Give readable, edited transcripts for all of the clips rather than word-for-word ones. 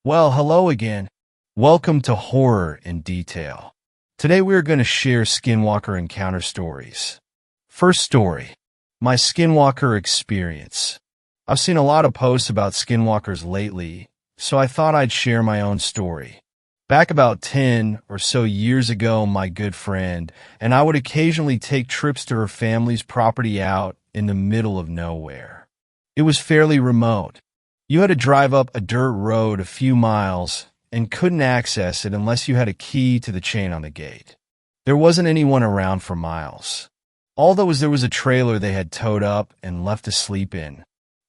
Well, hello again. Welcome to Horror in Detail. Today we are going to share Skinwalker encounter stories. First story, my Skinwalker experience. I've seen a lot of posts about Skinwalkers lately, so I thought I'd share my own story. Back about 10 or so years ago, my good friend and I would occasionally take trips to her family's property out in the middle of nowhere. It was fairly remote. You had to drive up a dirt road a few miles and couldn't access it unless you had a key to the chain on the gate. There wasn't anyone around for miles. All that was there was a trailer they had towed up and left to sleep in.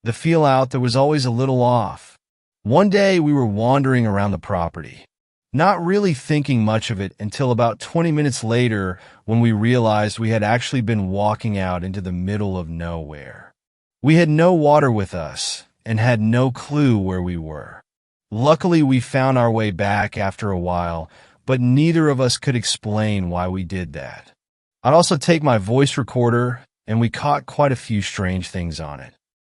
The feel out there was always a little off. One day we were wandering around the property, not really thinking much of it until about 20 minutes later when we realized we had actually been walking out into the middle of nowhere. We had no water with us and had no clue where we were. Luckily, we found our way back after a while, but neither of us could explain why we did that. I'd also take my voice recorder, and we caught quite a few strange things on it.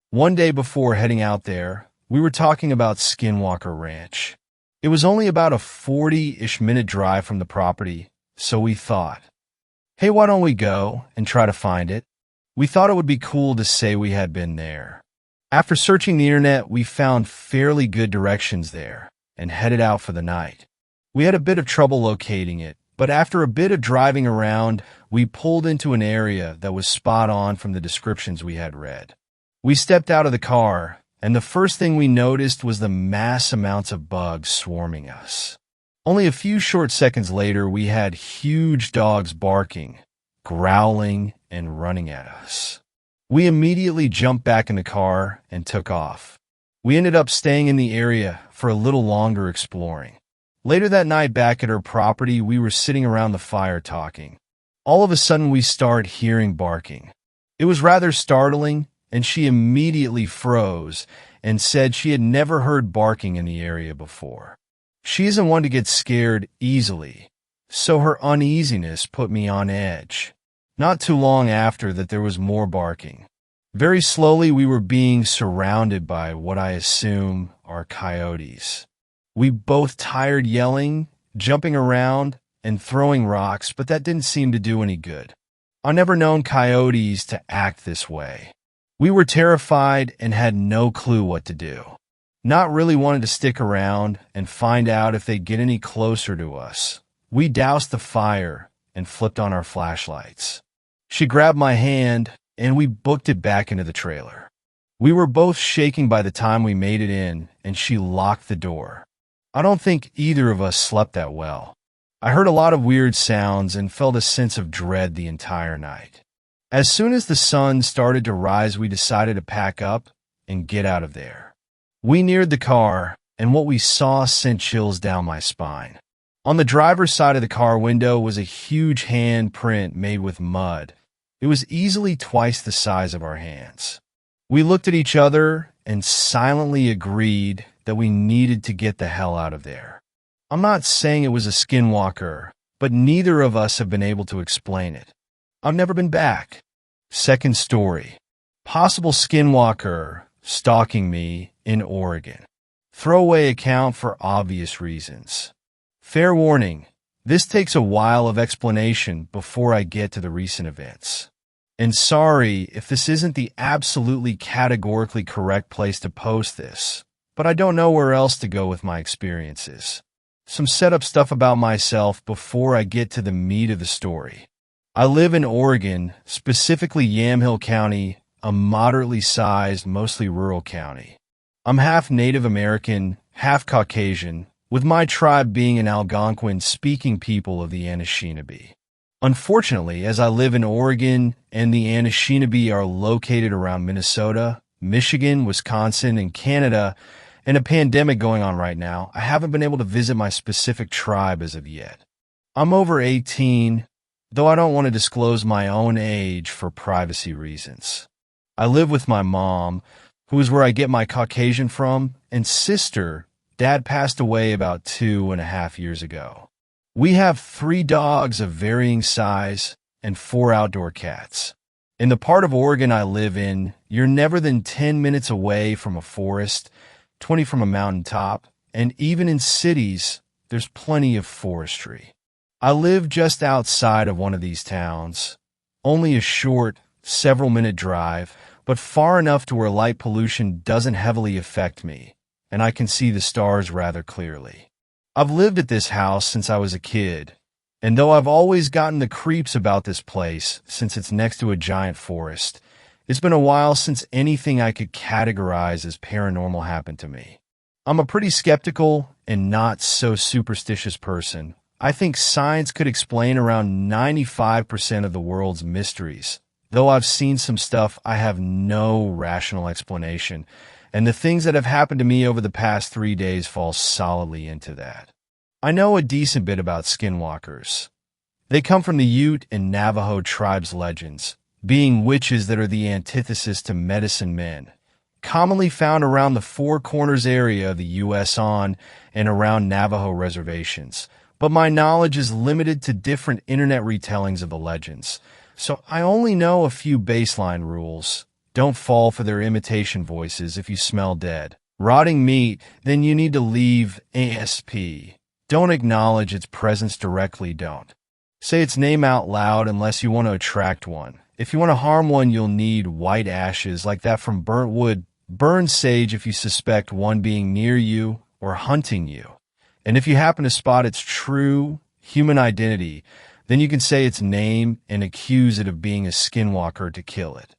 One day before heading out there, we were talking about Skinwalker Ranch. It was only about a 40-ish minute drive from the property, so we thought, hey, why don't we go and try to find it? We thought it would be cool to say we had been there. After searching the internet, we found fairly good directions there and headed out for the night. We had a bit of trouble locating it, but after a bit of driving around, we pulled into an area that was spot on from the descriptions we had read. We stepped out of the car, and the first thing we noticed was the mass amounts of bugs swarming us. Only a few short seconds later, we had huge dogs barking, growling, and running at us. We immediately jumped back in the car and took off. We ended up staying in the area for a little longer exploring. Later that night back at her property, we were sitting around the fire talking. All of a sudden, we started hearing barking. It was rather startling, and she immediately froze and said she had never heard barking in the area before. She isn't one to get scared easily, so her uneasiness put me on edge. Not too long after that, there was more barking. Very slowly, we were being surrounded by what I assume are coyotes. We both tired yelling, jumping around, and throwing rocks, but that didn't seem to do any good. I've never known coyotes to act this way. We were terrified and had no clue what to do. Not really wanting to stick around and find out if they'd get any closer to us. We doused the fire and flipped on our flashlights. She grabbed my hand, and we booked it back into the trailer. We were both shaking by the time we made it in, and she locked the door. I don't think either of us slept that well. I heard a lot of weird sounds and felt a sense of dread the entire night. As soon as the sun started to rise, we decided to pack up and get out of there. We neared the car, and what we saw sent chills down my spine. On the driver's side of the car window was a huge handprint made with mud. It was easily twice the size of our hands. We looked at each other and silently agreed that we needed to get the hell out of there. I'm not saying it was a skinwalker, but neither of us have been able to explain it. I've never been back. Second story. Possible skinwalker stalking me in Oregon. Throwaway account for obvious reasons. Fair warning, this takes a while of explanation before I get to the recent events. And sorry if this isn't the absolutely categorically correct place to post this, but I don't know where else to go with my experiences. Some setup stuff about myself before I get to the meat of the story. I live in Oregon, specifically Yamhill County, a moderately sized, mostly rural county. I'm half Native American, half Caucasian, with my tribe being an Algonquin-speaking people of the Anishinaabe. Unfortunately, as I live in Oregon and the Anishinaabe are located around Minnesota, Michigan, Wisconsin, and Canada, and a pandemic going on right now, I haven't been able to visit my specific tribe as of yet. I'm over 18, though I don't want to disclose my own age for privacy reasons. I live with my mom, who is where I get my Caucasian from, and sister. Dad passed away about 2.5 years ago. We have 3 dogs of varying size and 4 outdoor cats. In the part of Oregon I live in, you're never than 10 minutes away from a forest, 20 from a mountaintop, and even in cities, there's plenty of forestry. I live just outside of one of these towns, only a short, several-minute drive, but far enough to where light pollution doesn't heavily affect me, and I can see the stars rather clearly. I've lived at this house since I was a kid, and though I've always gotten the creeps about this place since it's next to a giant forest, it's been a while since anything I could categorize as paranormal happened to me. I'm a pretty skeptical and not so superstitious person. I think science could explain around 95% of the world's mysteries, though I've seen some stuff I have no rational explanation, and the things that have happened to me over the past 3 days fall solidly into that. I know a decent bit about skinwalkers. They come from the Ute and Navajo tribes' legends, being witches that are the antithesis to medicine men, commonly found around the Four Corners area of the U.S. on and around Navajo reservations. But my knowledge is limited to different internet retellings of the legends, so I only know a few baseline rules. Don't fall for their imitation voices if you smell dead. Rotting meat, then you need to leave ASP. Don't acknowledge its presence directly, don't. Say its name out loud unless you want to attract one. If you want to harm one, you'll need white ashes like that from burnt wood. Burn sage if you suspect one being near you or hunting you. And if you happen to spot its true human identity, then you can say its name and accuse it of being a skinwalker to kill it.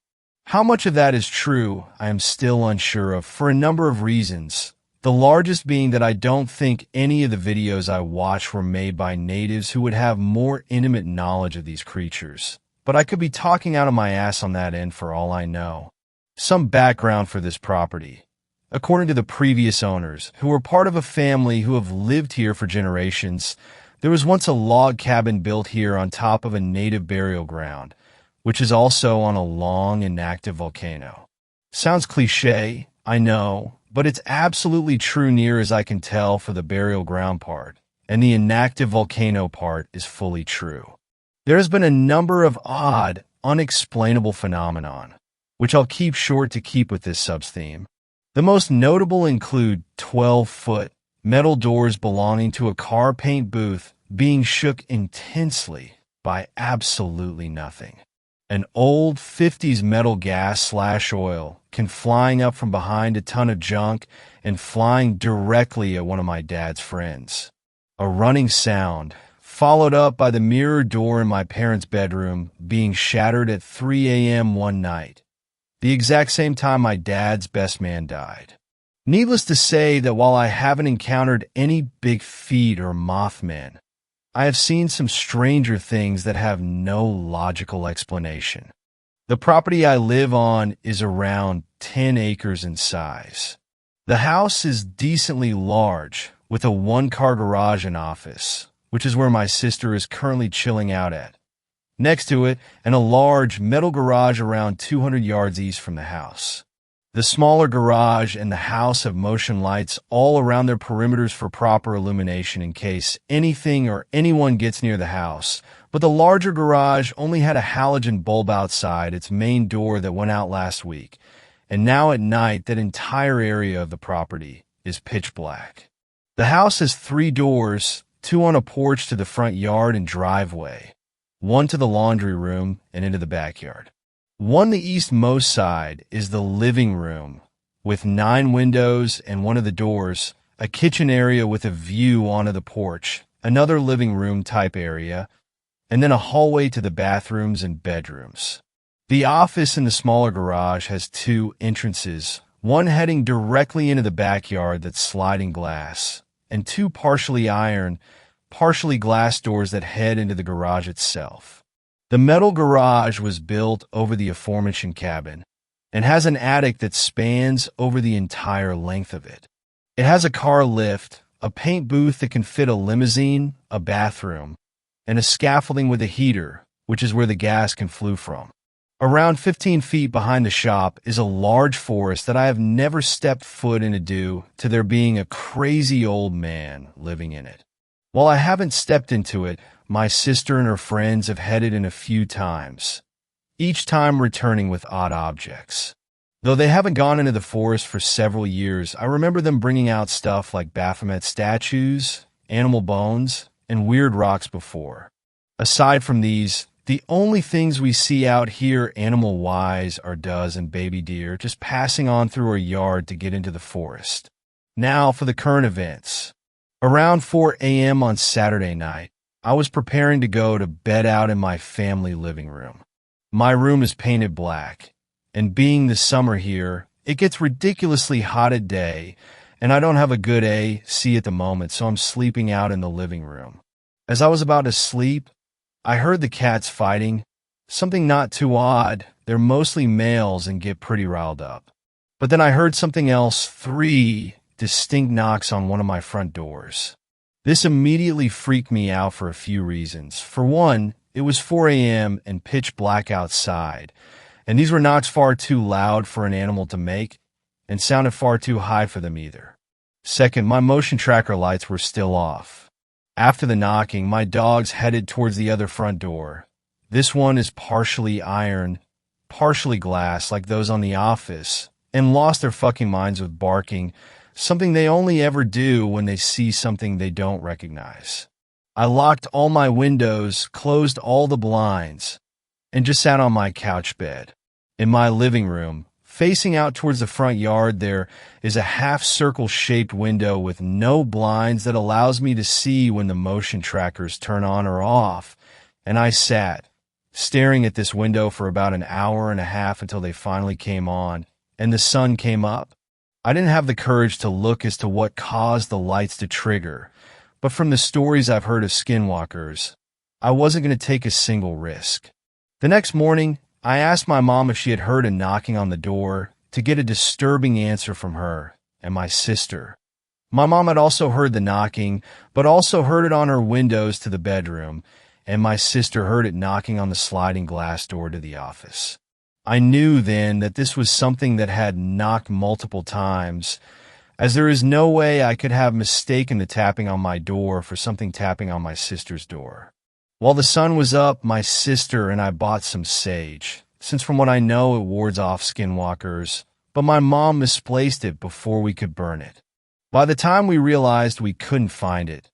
How much of that is true, I am still unsure of for a number of reasons. The largest being that I don't think any of the videos I watched were made by natives who would have more intimate knowledge of these creatures. But I could be talking out of my ass on that end for all I know. Some background for this property. According to the previous owners, who were part of a family who have lived here for generations, there was once a log cabin built here on top of a native burial ground, which is also on a long and active volcano. Sounds cliche, I know, but it's absolutely true near as I can tell for the burial ground part, and the inactive volcano part is fully true. There has been a number of odd, unexplainable phenomenon, which I'll keep short to keep with this sub-theme. The most notable include 12-foot metal doors belonging to a car paint booth being shook intensely by absolutely nothing. An old 50s metal gas/oil can flying up from behind a ton of junk and flying directly at one of my dad's friends. A running sound, followed up by the mirror door in my parents' bedroom being shattered at 3 a.m. one night, the exact same time my dad's best man died. Needless to say that while I haven't encountered any big feet or Mothmen, I have seen some stranger things that have no logical explanation. The property I live on is around 10 acres in size. The house is decently large, with a one-car garage and office, which is where my sister is currently chilling out at. Next to it, and a large metal garage around 200 yards east from the house. The smaller garage and the house have motion lights all around their perimeters for proper illumination in case anything or anyone gets near the house, but the larger garage only had a halogen bulb outside its main door that went out last week, and now at night that entire area of the property is pitch black. The house has 3 doors, 2 on a porch to the front yard and driveway, 1 to the laundry room and into the backyard. One the eastmost side is the living room, with 9 windows and one of the doors, a kitchen area with a view onto the porch, another living room type area, and then a hallway to the bathrooms and bedrooms. The office in the smaller garage has 2 entrances, one heading directly into the backyard that's sliding glass, and 2 partially iron, partially glass doors that head into the garage itself. The metal garage was built over the aforementioned cabin and has an attic that spans over the entire length of it. It has a car lift, a paint booth that can fit a limousine, a bathroom, and a scaffolding with a heater, which is where the gas can flow from. Around 15 feet behind the shop is a large forest that I have never stepped foot into due to there being a crazy old man living in it. While I haven't stepped into it, my sister and her friends have headed in a few times, each time returning with odd objects. Though they haven't gone into the forest for several years, I remember them bringing out stuff like Baphomet statues, animal bones, and weird rocks before. Aside from these, the only things we see out here animal-wise are does and baby deer just passing on through our yard to get into the forest. Now for the current events. Around 4 a.m. on Saturday night, I was preparing to go to bed out in my family living room. My room is painted black, and being the summer here, it gets ridiculously hot at day, and I don't have a good AC at the moment, so I'm sleeping out in the living room. As I was about to sleep, I heard the cats fighting. Something not too odd. They're mostly males and get pretty riled up. But then I heard something else, 3 distinct knocks on one of my front doors. This immediately freaked me out for a few reasons. For one, it was 4 a.m. and pitch black outside, and these were knocks far too loud for an animal to make and sounded far too high for them either. Second, my motion tracker lights were still off. After the knocking, my dogs headed towards the other front door. This one is partially iron, partially glass like those on The Office, and lost their fucking minds with barking, something they only ever do when they see something they don't recognize. I locked all my windows, closed all the blinds, and just sat on my couch bed. In my living room, facing out towards the front yard, there is a half-circle shaped window with no blinds that allows me to see when the motion trackers turn on or off, and I sat, staring at this window for about an hour and a half until they finally came on, and the sun came up. I didn't have the courage to look as to what caused the lights to trigger, but from the stories I've heard of skinwalkers, I wasn't going to take a single risk. The next morning, I asked my mom if she had heard a knocking on the door to get a disturbing answer from her and my sister. My mom had also heard the knocking, but also heard it on her windows to the bedroom, and my sister heard it knocking on the sliding glass door to the office. I knew then that this was something that had knocked multiple times, as there is no way I could have mistaken the tapping on my door for something tapping on my sister's door. While the sun was up, my sister and I bought some sage, since from what I know it wards off skinwalkers, but my mom misplaced it before we could burn it. By the time we realized we couldn't find it,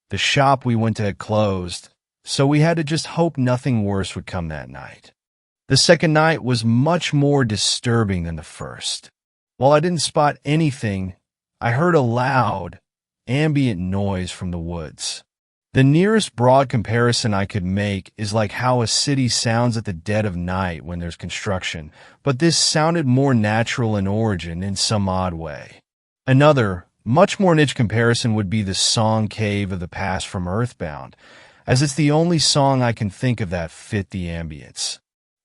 the shop we went to had closed, so we had to just hope nothing worse would come that night. The second night was much more disturbing than the first. While I didn't spot anything, I heard a loud, ambient noise from the woods. The nearest broad comparison I could make is like how a city sounds at the dead of night when there's construction, but this sounded more natural in origin in some odd way. Another, much more niche comparison would be the song Cave of the Past from Earthbound, as it's the only song I can think of that fit the ambience.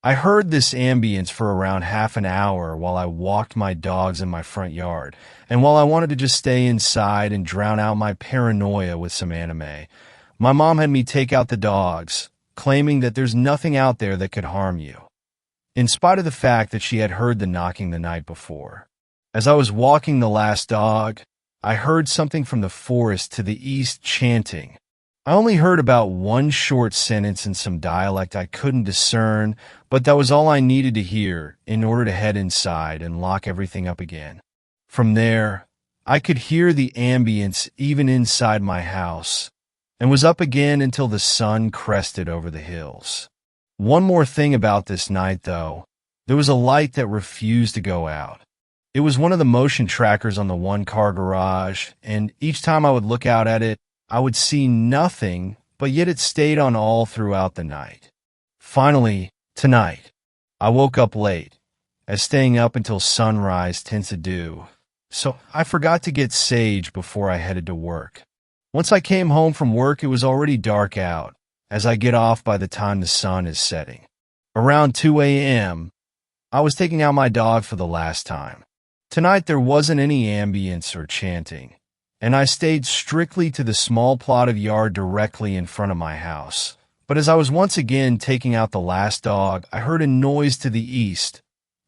I heard this ambience for around half an hour while I walked my dogs in my front yard, and while I wanted to just stay inside and drown out my paranoia with some anime, my mom had me take out the dogs, claiming that there's nothing out there that could harm you, in spite of the fact that she had heard the knocking the night before. As I was walking the last dog, I heard something from the forest to the east chanting. I only heard about one short sentence in some dialect I couldn't discern, but that was all I needed to hear in order to head inside and lock everything up again. From there, I could hear the ambience even inside my house, and was up again until the sun crested over the hills. One more thing about this night, though. There was a light that refused to go out. It was one of the motion trackers on the one-car garage, and each time I would look out at it, I would see nothing, but yet it stayed on all throughout the night. Finally, tonight, I woke up late, as staying up until sunrise tends to do, so I forgot to get sage before I headed to work. Once I came home from work, it was already dark out, as I get off by the time the sun is setting. Around 2 a.m., I was taking out my dog for the last time. Tonight there wasn't any ambience or chanting, and I stayed strictly to the small plot of yard directly in front of my house. But as I was once again taking out the last dog, I heard a noise to the east,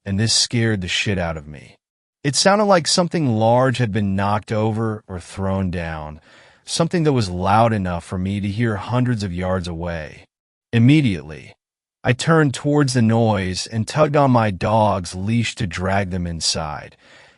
and this scared the shit out of me. It sounded like something large had been knocked over or thrown down, something that was loud enough for me to hear hundreds of yards away. Immediately, I turned towards the noise and tugged on my dog's leash to drag them inside,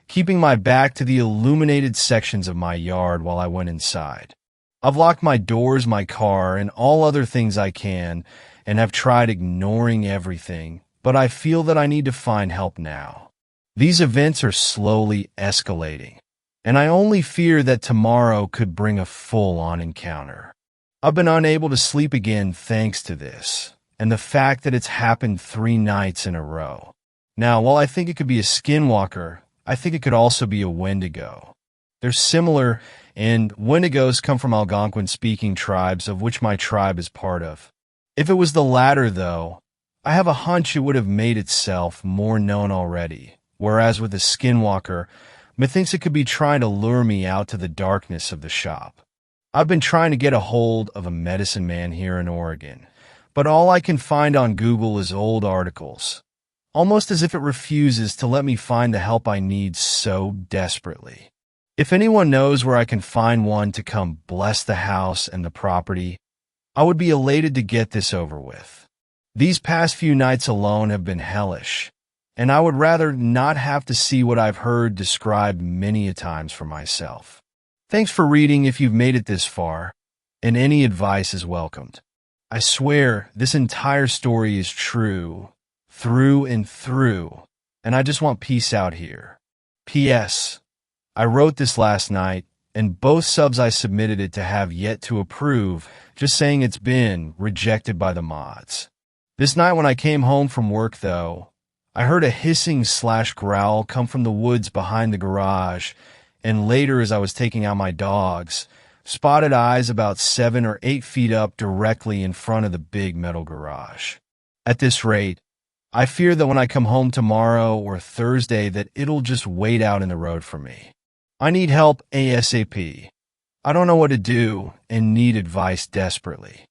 keeping my back to the illuminated sections of my yard while I went inside. I've locked my doors, my car, and all other things I can, and have tried ignoring everything, but I feel that I need to find help now. These events are slowly escalating, and I only fear that tomorrow could bring a full-on encounter. I've been unable to sleep again thanks to this, and the fact that it's happened 3 nights in a row. Now, while I think it could be a skinwalker, I think it could also be a wendigo. They're similar, and wendigos come from Algonquin-speaking tribes, of which my tribe is part of. If it was the latter, though, I have a hunch it would have made itself more known already, whereas with a skinwalker, methinks it could be trying to lure me out to the darkness of the shop. I've been trying to get a hold of a medicine man here in Oregon, but all I can find on Google is old articles, almost as if it refuses to let me find the help I need so desperately. If anyone knows where I can find one to come bless the house and the property, I would be elated to get this over with. These past few nights alone have been hellish, and I would rather not have to see what I've heard described many a times for myself. Thanks for reading if you've made it this far, and any advice is welcomed. I swear this entire story is true, through and through, and I just want peace out here. P.S. I wrote this last night, and both subs I submitted it to have yet to approve, just saying it's been rejected by the mods. This night when I came home from work, though, I heard a hissing/growl come from the woods behind the garage, and later as I was taking out my dogs, spotted eyes about 7 or 8 feet up directly in front of the big metal garage. At this rate, I fear that when I come home tomorrow or Thursday that it'll just wait out in the road for me. I need help ASAP. I don't know what to do and need advice desperately.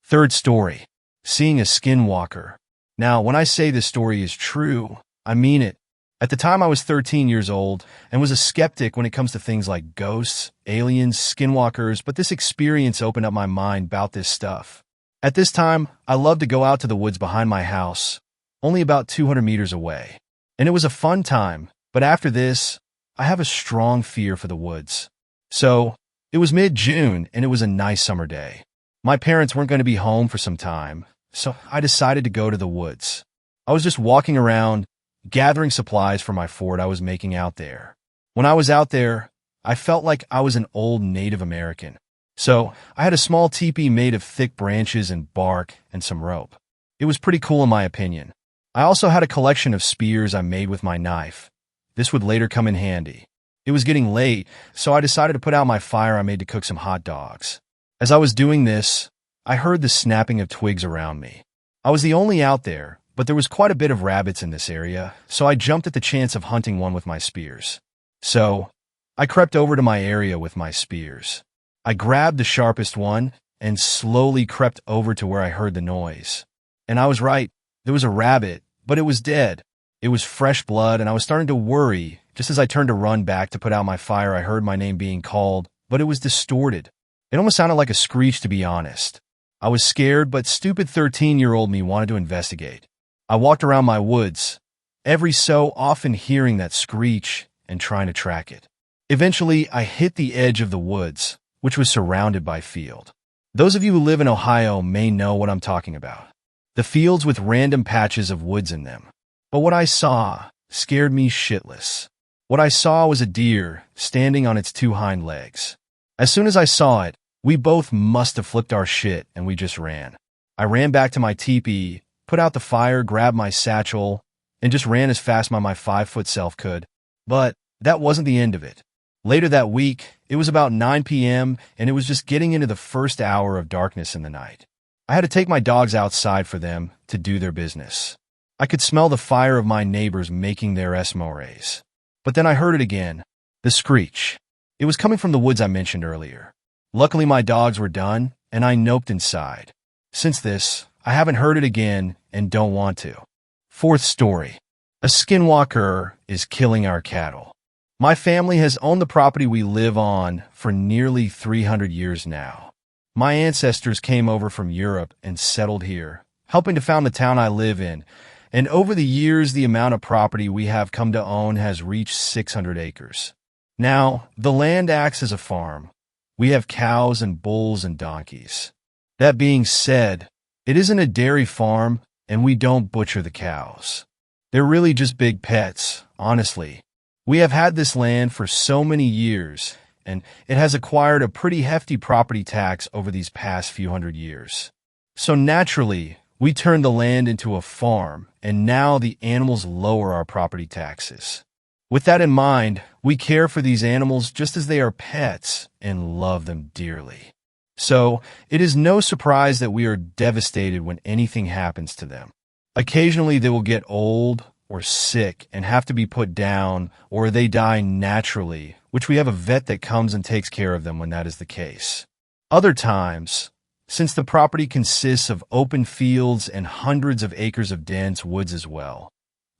Third story, seeing a skinwalker. Now, when I say this story is true, I mean it. At the time, I was 13 years old and was a skeptic when it comes to things like ghosts, aliens, skinwalkers, but this experience opened up my mind about this stuff. At this time, I loved to go out to the woods behind my house, only about 200 meters away. And it was a fun time, but after this, I have a strong fear for the woods. So, it was mid-June and it was a nice summer day. My parents weren't going to be home for some time, so I decided to go to the woods. I was just walking around, gathering supplies for my fort I was making out there. When I was out there, I felt like I was an old Native American. So, I had a small teepee made of thick branches and bark and some rope. It was pretty cool in my opinion. I also had a collection of spears I made with my knife. This would later come in handy. It was getting late, so I decided to put out my fire I made to cook some hot dogs. As I was doing this, I heard the snapping of twigs around me. I was the only out there, but there was quite a bit of rabbits in this area, so I jumped at the chance of hunting one with my spears. So, I crept over to my area with my spears. I grabbed the sharpest one and slowly crept over to where I heard the noise. And I was right, there was a rabbit, but it was dead. It was fresh blood, and I was starting to worry. Just as I turned to run back to put out my fire, I heard my name being called, but it was distorted. It almost sounded like a screech, to be honest. I was scared, but stupid 13-year-old me wanted to investigate. I walked around my woods, every so often hearing that screech and trying to track it. Eventually, I hit the edge of the woods, which was surrounded by field. Those of you who live in Ohio may know what I'm talking about. The fields with random patches of woods in them. But what I saw scared me shitless. What I saw was a deer standing on its 2 hind legs. As soon as I saw it, we both must have flipped our shit and we just ran. I ran back to my teepee, put out the fire, grabbed my satchel, and just ran as fast as my 5-foot self could. But that wasn't the end of it. Later that week, it was about 9 p.m., and it was just getting into the first hour of darkness in the night. I had to take my dogs outside for them to do their business. I could smell the fire of my neighbors making their esmores. But then I heard it again, the screech. It was coming from the woods I mentioned earlier. Luckily, my dogs were done, and I noped inside. Since this, I haven't heard it again and don't want to. Fourth story. A skinwalker is killing our cattle. My family has owned the property we live on for nearly 300 years now. My ancestors came over from Europe and settled here, helping to found the town I live in. And over the years, the amount of property we have come to own has reached 600 acres. Now, the land acts as a farm. We have cows and bulls and donkeys. That being said, it isn't a dairy farm, and we don't butcher the cows. They're really just big pets, honestly. We have had this land for so many years, and it has acquired a pretty hefty property tax over these past few hundred years. So naturally, we turned the land into a farm, and now the animals lower our property taxes. With that in mind, we care for these animals just as they are pets and love them dearly. So, it is no surprise that we are devastated when anything happens to them. Occasionally, they will get old or sick and have to be put down, or they die naturally, which we have a vet that comes and takes care of them when that is the case. Other times, since the property consists of open fields and hundreds of acres of dense woods as well,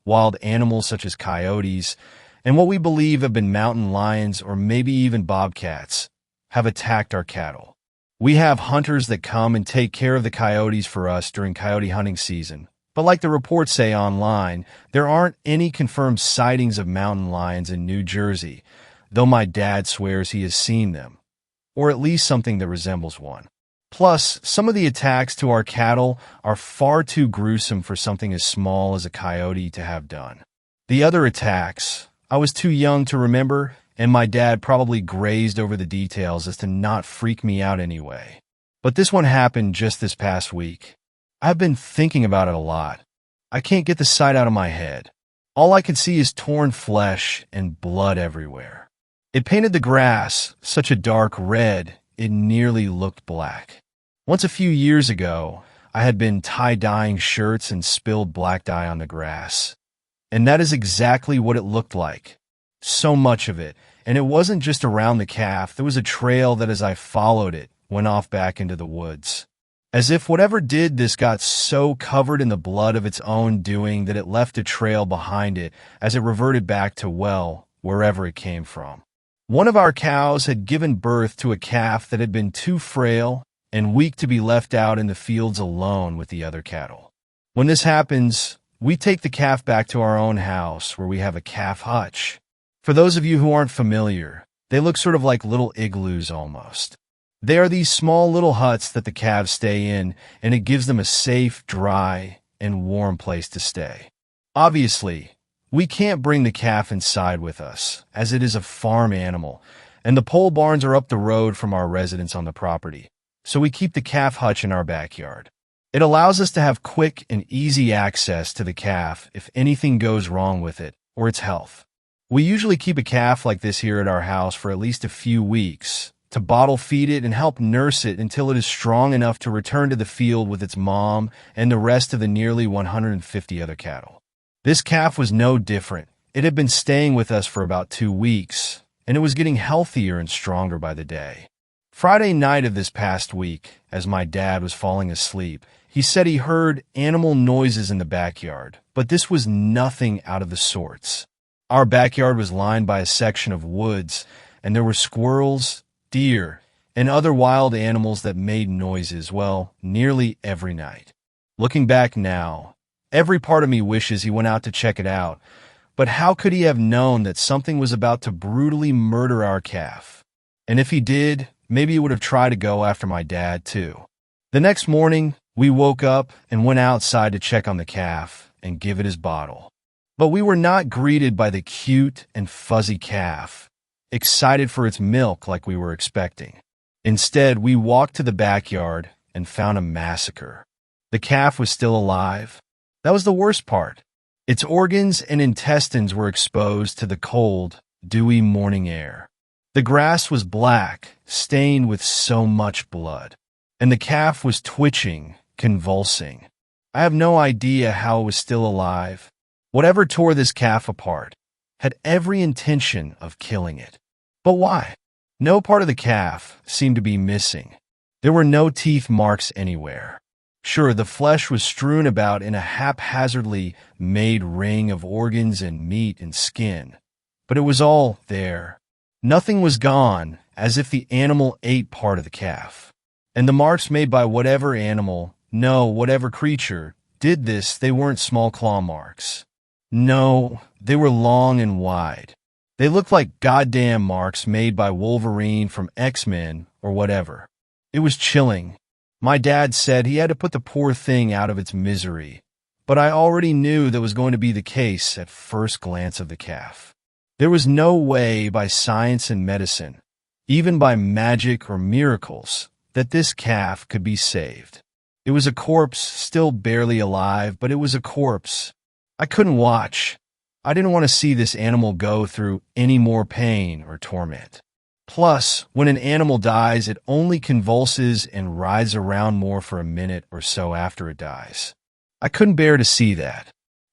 wild animals such as coyotes, and what we believe have been mountain lions or maybe even bobcats, have attacked our cattle. We have hunters that come and take care of the coyotes for us during coyote hunting season. But like the reports say online, there aren't any confirmed sightings of mountain lions in New Jersey, though my dad swears he has seen them, or at least something that resembles one. Plus, some of the attacks to our cattle are far too gruesome for something as small as a coyote to have done. The other attacks, I was too young to remember, and my dad probably grazed over the details as to not freak me out anyway. But this one happened just this past week. I've been thinking about it a lot. I can't get the sight out of my head. All I can see is torn flesh and blood everywhere. It painted the grass such a dark red, it nearly looked black. Once a few years ago, I had been tie-dyeing shirts and spilled black dye on the grass. And that is exactly what it looked like. So much of it. And it wasn't just around the calf. There was a trail that as I followed it, went off back into the woods. As if whatever did this got so covered in the blood of its own doing that it left a trail behind it as it reverted back to, well, wherever it came from. One of our cows had given birth to a calf that had been too frail and weak to be left out in the fields alone with the other cattle. When this happens, we take the calf back to our own house where we have a calf hutch. For those of you who aren't familiar, they look sort of like little igloos almost. They are these small little huts that the calves stay in, and it gives them a safe, dry, and warm place to stay. Obviously, we can't bring the calf inside with us, as it is a farm animal, and the pole barns are up the road from our residence on the property, so we keep the calf hutch in our backyard. It allows us to have quick and easy access to the calf if anything goes wrong with it or its health. We usually keep a calf like this here at our house for at least a few weeks, to bottle feed it and help nurse it until it is strong enough to return to the field with its mom and the rest of the nearly 150 other cattle. This calf was no different. It had been staying with us for about 2 weeks, and it was getting healthier and stronger by the day. Friday night of this past week, as my dad was falling asleep, he said he heard animal noises in the backyard, but this was nothing out of the sorts. Our backyard was lined by a section of woods, and there were squirrels, deer, and other wild animals that made noises, well, nearly every night. Looking back now, every part of me wishes he went out to check it out, but how could he have known that something was about to brutally murder our calf? And if he did, maybe he would have tried to go after my dad too. The next morning, we woke up and went outside to check on the calf and give it his bottle. But we were not greeted by the cute and fuzzy calf, excited for its milk like we were expecting. Instead, we walked to the backyard and found a massacre. The calf was still alive. That was the worst part. Its organs and intestines were exposed to the cold, dewy morning air. The grass was black, stained with so much blood, and the calf was twitching, convulsing. I have no idea how it was still alive. Whatever tore this calf apart had every intention of killing it. But why? No part of the calf seemed to be missing. There were no teeth marks anywhere. Sure, the flesh was strewn about in a haphazardly made ring of organs and meat and skin, but it was all there. Nothing was gone, as if the animal ate part of the calf. And the marks made by whatever animal No, whatever creature did this, they weren't small claw marks. No, they were long and wide. They looked like goddamn marks made by Wolverine from X-Men or whatever. It was chilling. My dad said he had to put the poor thing out of its misery, but I already knew that was going to be the case at first glance of the calf. There was no way by science and medicine, even by magic or miracles, that this calf could be saved. It was a corpse, still barely alive, but it was a corpse. I couldn't watch. I didn't want to see this animal go through any more pain or torment. Plus, when an animal dies, it only convulses and writhes around more for a minute or so after it dies. I couldn't bear to see that.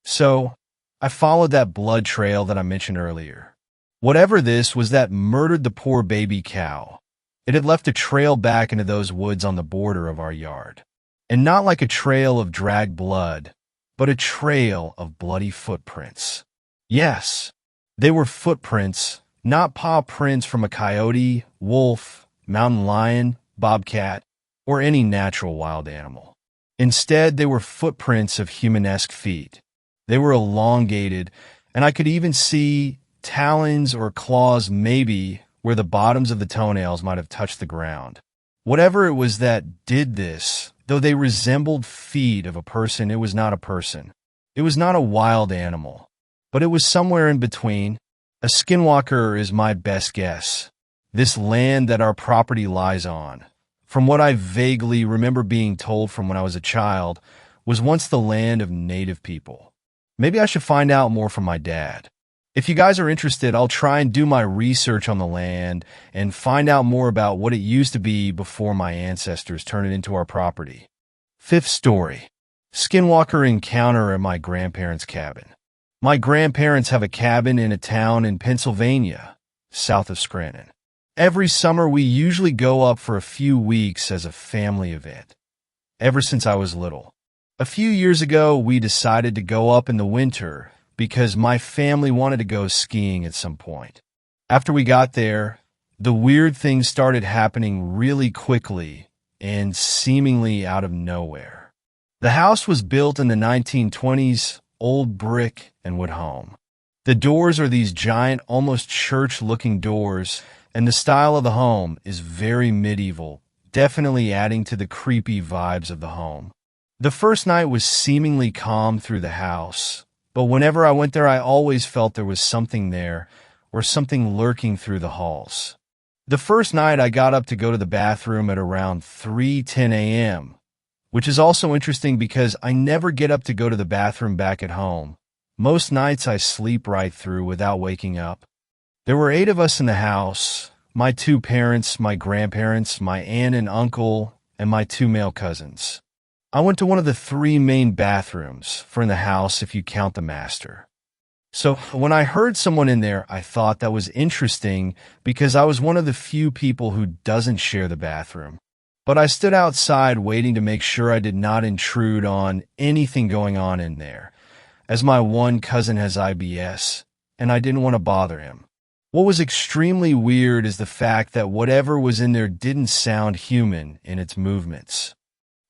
So, I followed that blood trail that I mentioned earlier. Whatever this was that murdered the poor baby cow. It had left a trail back into those woods on the border of our yard. And not like a trail of dragged blood, but a trail of bloody footprints. Yes, they were footprints, not paw prints from a coyote, wolf, mountain lion, bobcat, or any natural wild animal. Instead, they were footprints of humanesque feet. They were elongated, and I could even see talons or claws maybe where the bottoms of the toenails might have touched the ground. Whatever it was that did this, though they resembled feet of a person, it was not a person. It was not a wild animal, but it was somewhere in between. A skinwalker is my best guess. This land that our property lies on, from what I vaguely remember being told from when I was a child, was once the land of native people. Maybe I should find out more from my dad. If you guys are interested, I'll try and do my research on the land and find out more about what it used to be before my ancestors turned it into our property. Fifth story. Skinwalker encounter at my grandparents' cabin. My grandparents have a cabin in a town in Pennsylvania, south of Scranton. Every summer we usually go up for a few weeks as a family event. Ever since I was little. A few years ago, we decided to go up in the winter because my family wanted to go skiing at some point. After we got there, the weird things started happening really quickly and seemingly out of nowhere. The house was built in the 1920s, old brick and wood home. The doors are these giant, almost church-looking doors, and the style of the home is very medieval, definitely adding to the creepy vibes of the home. The first night was seemingly calm through the house, but whenever I went there, I always felt there was something there, or something lurking through the halls. The first night I got up to go to the bathroom at around 3:10 a.m., which is also interesting because I never get up to go to the bathroom back at home. Most nights I sleep right through without waking up. There were 8 of us in the house, my 2 parents, my grandparents, my aunt and uncle, and my 2 male cousins. I went to one of the 3 main bathrooms for in the house if you count the master. So when I heard someone in there, I thought that was interesting because I was one of the few people who doesn't share the bathroom. But I stood outside waiting to make sure I did not intrude on anything going on in there, as my one cousin has IBS, and I didn't want to bother him. What was extremely weird is the fact that whatever was in there didn't sound human in its movements.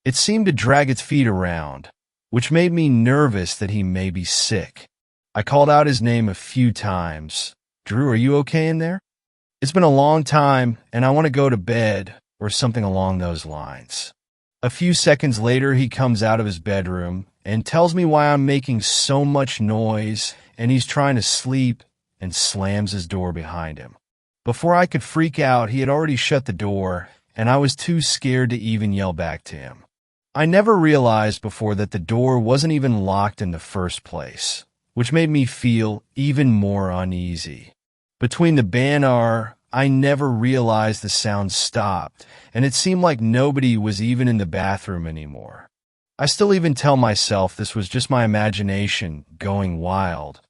It seemed to drag its feet around, which made me nervous that he may be sick. I called out his name a few times. "Drew, are you okay in there? It's been a long time, and I want to go to bed," or something along those lines. A few seconds later, he comes out of his bedroom and tells me why I'm making so much noise, and he's trying to sleep, and slams his door behind him. Before I could freak out, he had already shut the door, and I was too scared to even yell back to him. I never realized before that the door wasn't even locked in the first place, which made me feel even more uneasy. Between the banar, I never realized the sound stopped, and it seemed like nobody was even in the bathroom anymore. I still even tell myself this was just my imagination going wild,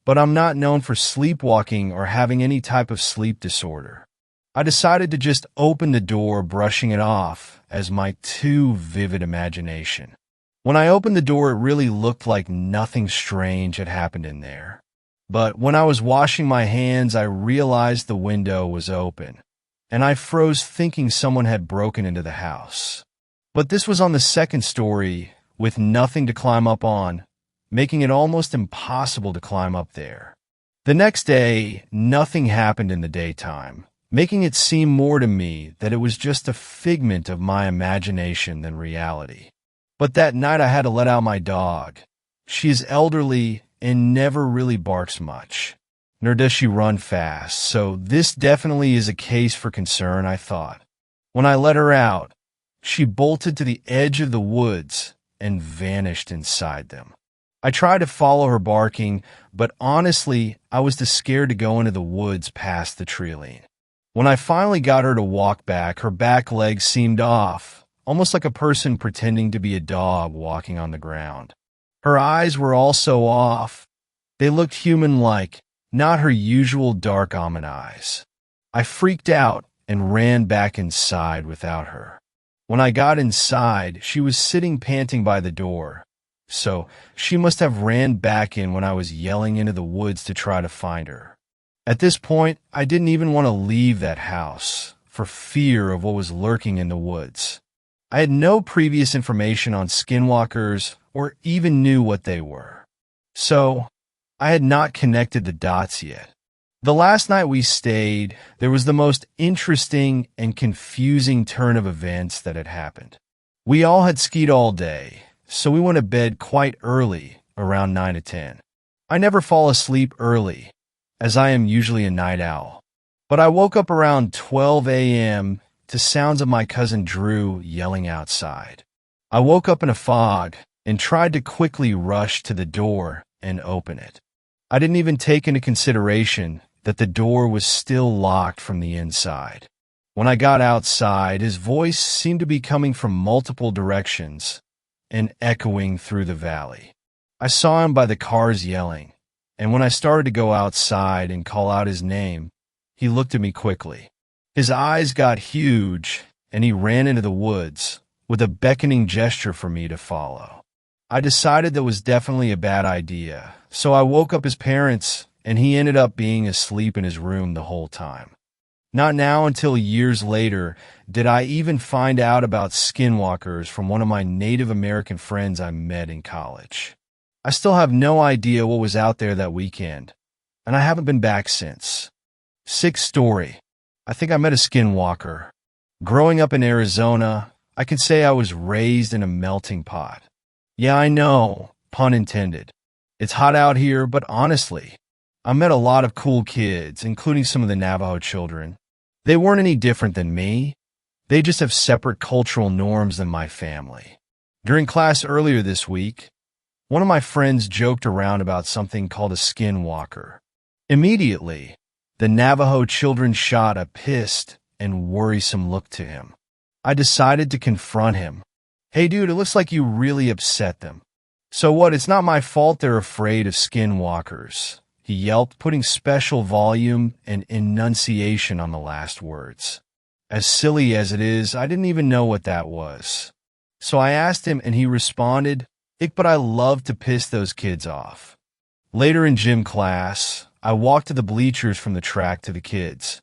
but I'm not known for sleepwalking or having any type of sleep disorder. I decided to just open the door, brushing it off as my too vivid imagination. When I opened the door, it really looked like nothing strange had happened in there. But when I was washing my hands, I realized the window was open, and I froze thinking someone had broken into the house. But this was on the second story with nothing to climb up on, making it almost impossible to climb up there. The next day, nothing happened in the daytime, making it seem more to me that it was just a figment of my imagination than reality. But that night I had to let out my dog. She is elderly and never really barks much, nor does she run fast, so this definitely is a case for concern, I thought. When I let her out, she bolted to the edge of the woods and vanished inside them. I tried to follow her barking, but honestly, I was too scared to go into the woods past the tree. When I finally got her to walk back, her back legs seemed off, almost like a person pretending to be a dog walking on the ground. Her eyes were also off. They looked human-like, not her usual dark almond eyes. I freaked out and ran back inside without her. When I got inside, she was sitting panting by the door, so she must have ran back in when I was yelling into the woods to try to find her. At this point, I didn't even want to leave that house for fear of what was lurking in the woods. I had no previous information on skinwalkers or even knew what they were, so I had not connected the dots yet. The last night we stayed, there was the most interesting and confusing turn of events that had happened. We all had skied all day, so we went to bed quite early, around 9 to 10. I never fall asleep early, as I am usually a night owl, but I woke up around 12 a.m. to sounds of my cousin Drew yelling outside. I woke up in a fog and tried to quickly rush to the door and open it. I didn't even take into consideration that the door was still locked from the inside. When I got outside, his voice seemed to be coming from multiple directions and echoing through the valley. I saw him by the cars yelling, and when I started to go outside and call out his name, he looked at me quickly. His eyes got huge, and he ran into the woods with a beckoning gesture for me to follow. I decided that was definitely a bad idea, so I woke up his parents, and he ended up being asleep in his room the whole time. Not now until years later did I even find out about skinwalkers from one of my Native American friends I met in college. I still have no idea what was out there that weekend, and I haven't been back since. Sixth story. I think I met a skinwalker. Growing up in Arizona, I can say I was raised in a melting pot. Yeah, I know, pun intended. It's hot out here, but honestly, I met a lot of cool kids, including some of the Navajo children. They weren't any different than me. They just have separate cultural norms than my family. During class earlier this week, one of my friends joked around about something called a skinwalker. Immediately, the Navajo children shot a pissed and worrisome look to him. I decided to confront him. Hey dude, it looks like you really upset them. So what, it's not my fault they're afraid of skinwalkers, he yelped, putting special volume and enunciation on the last words. As silly as it is, I didn't even know what that was. So I asked him and he responded, "Ick, but I love to piss those kids off." Later in gym class, I walked to the bleachers from the track to the kids.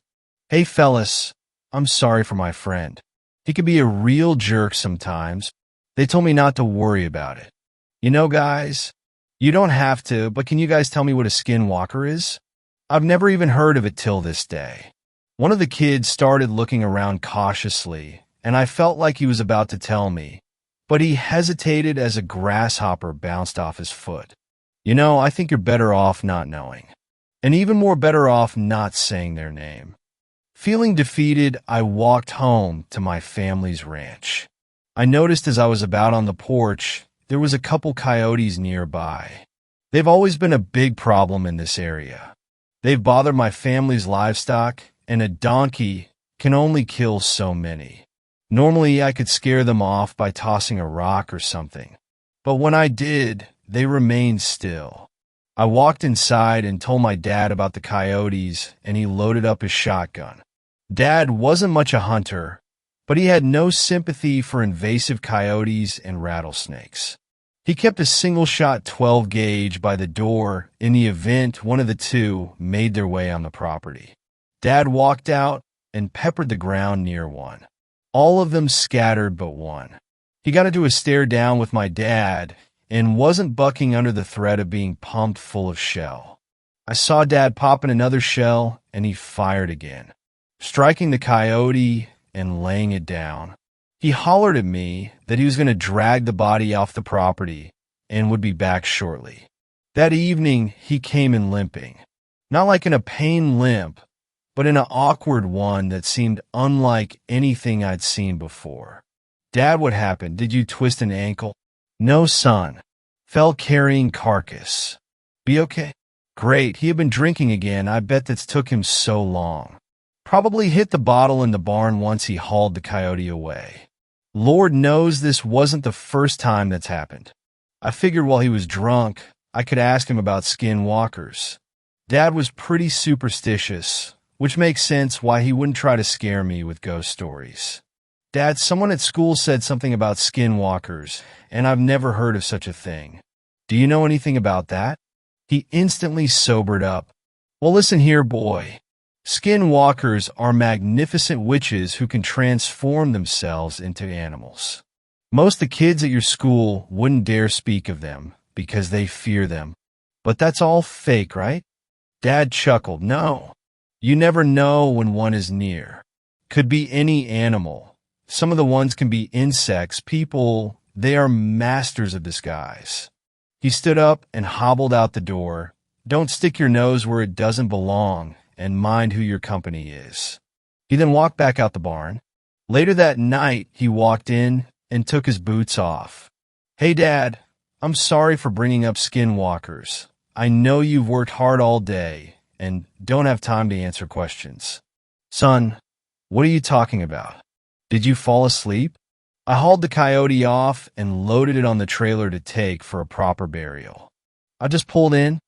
"Hey fellas, I'm sorry for my friend. He can be a real jerk sometimes. They told me not to worry about it. You know, guys, you don't have to, but can you guys tell me what a skinwalker is? I've never even heard of it till this day." One of the kids started looking around cautiously, and I felt like he was about to tell me, but he hesitated as a grasshopper bounced off his foot. You know, I think you're better off not knowing, and even more better off not saying their name. Feeling defeated, I walked home to my family's ranch. I noticed as I was about on the porch, there was a couple coyotes nearby. They've always been a big problem in this area. They've bothered my family's livestock, and a donkey can only kill so many. Normally, I could scare them off by tossing a rock or something, but when I did, they remained still. I walked inside and told my dad about the coyotes, and he loaded up his shotgun. Dad wasn't much a hunter, but he had no sympathy for invasive coyotes and rattlesnakes. He kept a single-shot 12-gauge by the door in the event one of the two made their way on the property. Dad walked out and peppered the ground near one. All of them scattered but one. He got into a stare down with my dad and wasn't bucking under the threat of being pumped full of shell. I saw Dad popping another shell, and he fired again, striking the coyote and laying it down. He hollered at me that he was going to drag the body off the property and would be back shortly. That evening, he came in limping. Not like in a pain limp, but in an awkward one that seemed unlike anything I'd seen before. Dad, what happened? Did you twist an ankle? No, son. Fell carrying carcass. Be okay? Great, he had been drinking again. I bet that's took him so long. Probably hit the bottle in the barn once he hauled the coyote away. Lord knows this wasn't the first time that's happened. I figured while he was drunk, I could ask him about skinwalkers. Dad was pretty superstitious, which makes sense why he wouldn't try to scare me with ghost stories. Dad, someone at school said something about skinwalkers, and I've never heard of such a thing. Do you know anything about that? He instantly sobered up. Well, listen here, boy. Skinwalkers are magnificent witches who can transform themselves into animals. Most of the kids at your school wouldn't dare speak of them because they fear them. But that's all fake, right? Dad chuckled. No. You never know when one is near. Could be any animal. Some of the ones can be insects, people. They are masters of disguise. He stood up and hobbled out the door. Don't stick your nose where it doesn't belong, and mind who your company is. He then walked back out the barn. Later that night, he walked in and took his boots off. Hey, Dad, I'm sorry for bringing up skinwalkers. I know you've worked hard all day and don't have time to answer questions. Son, what are you talking about? Did you fall asleep? I hauled the coyote off and loaded it on the trailer to take for a proper burial. I just pulled in.